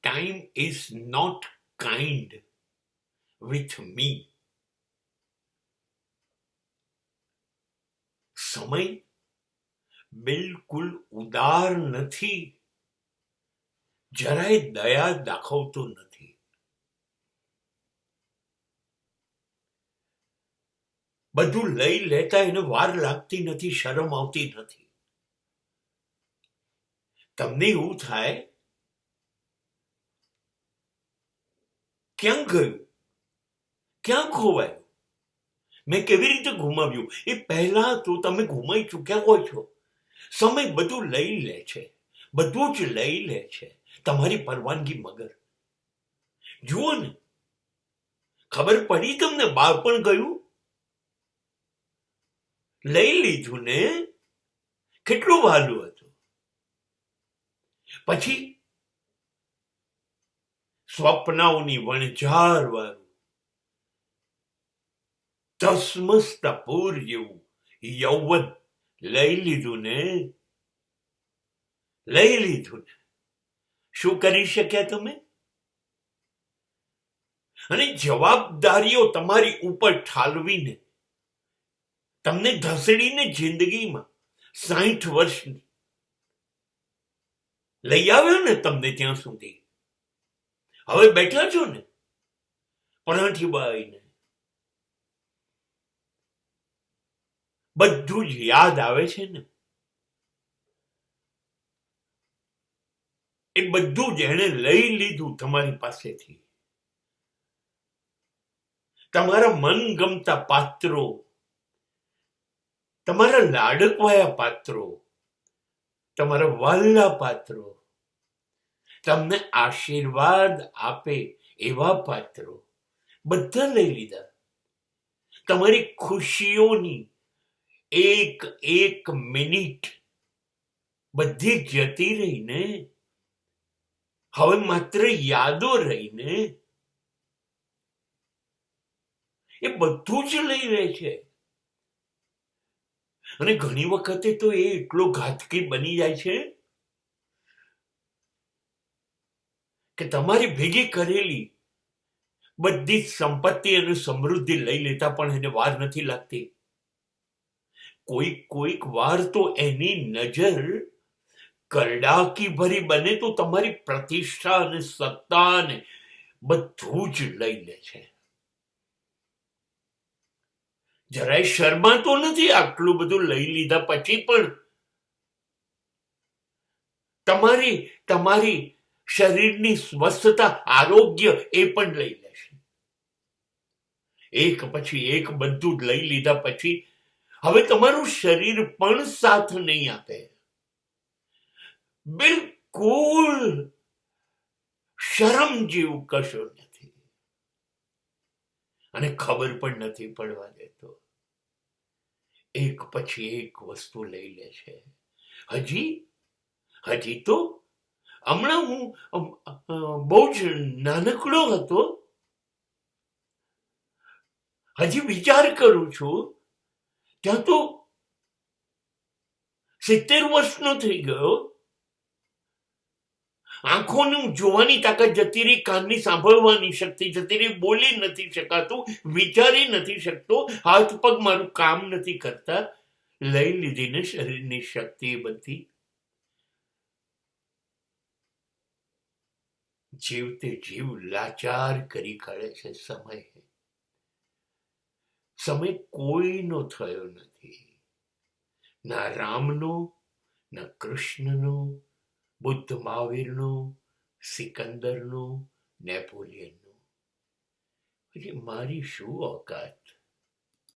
time is not kind with me. સમય બિલકુલ ઉદાર નથી, જરાય દયા દાખવતો નથી. બધું લઈ લેતા એને વાર લાગતી નથી, શરમ આવતી નથી. તમને એવું થાય ક્યાં ગયું, ક્યાં ખોવાયું, મેં કેવી રીતે ગુમાવ્યું? એ પહેલા તો તમે ગુમાઈ ચૂક્યા હોય છો. સમય બધું લઈ લે છે, બધું જ લઈ લે છે, તમારી પરવાનગી વગર. જુઓ ને, ખબર પડી તમને બાળપણ ગયું? લઈ લીધું ને, કેટલું વહાલું હતું. પછી સ્વપ્નાઓની વણઝાર વાળું ધસમસતા પૂર જેવું યૌવન લઈ લીધું ને, લઈ લીધું ને. શું કરી શક્યા તમે? અને જવાબદારીઓ તમારી ઉપર ઠાલવીને તમને ધસડીને જિંદગીમાં 60 વર્ષ લઈ આવ્યો ને તમને ત્યાં સુધી. હવે બેઠા છો ને પણાઠીબાઈને, બધું જ યાદ આવે છે ને. એ બધું જ એણે લઈ લીધું તમારી પાસેથી. તમારા મનગમતા પાત્રો, તમારા લાડકવાયા પાત્રો, તમારા વહાલા પાત્રો, તમને આશીર્વાદ આપે એવા પાત્રો બધા લઈ લીધા. તમારી ખુશીઓની એક એક મિનિટ બધી જતી રહીને હવે માત્ર યાદો રહીને. એ બધું જ લઈ લે છે. અને ઘણી વખતે તો એ એટલો ઘાતકી બની જાય છે કે તમારી ભેગી કરેલી બધી સંપત્તિ અને સમૃદ્ધિ લઈ લેતા પણ એને વાર નથી લાગતી. કોઈક વાર તો એની નજર કરડાકી ભરી બને તો તમારી પ્રતિષ્ઠા અને સત્તા ને બધું જ લઈ લે છે. જરાય શરમાતો નથી આટલું બધું લઈ લીધા પછી પણ. તમારી શરીરની સ્વસ્થતા, આરોગ્ય એ પણ લઈ લેશે. એક પછી એક બધું જ લઈ લીધા પછી હવે તમારું શરીર પણ સાથ નહીં આપે. બિલકુલ શરમ જેવું કશું નથી. અને ખબર પણ નથી પડવા દેતો. એક પછી એક વસ્તુ લઈ લે છે. હજી તો હમણાં હું બહુ જ નાનકડો હતો, હજી વિચાર કરું છું ત્યાં તો 70 વર્ષનો થઈ ગયો. આંખોનું જોવાની તાકાત જતી રહી, કાનની સાંભળવાની શક્તિ જતી રહી, બોલી નથી શકાતું, વિચારી નથી શકતો, હાથ પગ મારું કામ નથી કરતા. લઈ લીધી ને શરીરની શક્તિ બધી. જીવતે જીવ લાચાર કરી કાઢે છે સમય. સમય કોઈનો થયો નથી, ના રામનો, ના કૃષ્ણનો, બુદ્ધ મહાવીરનો, સિકંદરનો, નેપોલિયનનો. પછી મારી શું ઓકાત?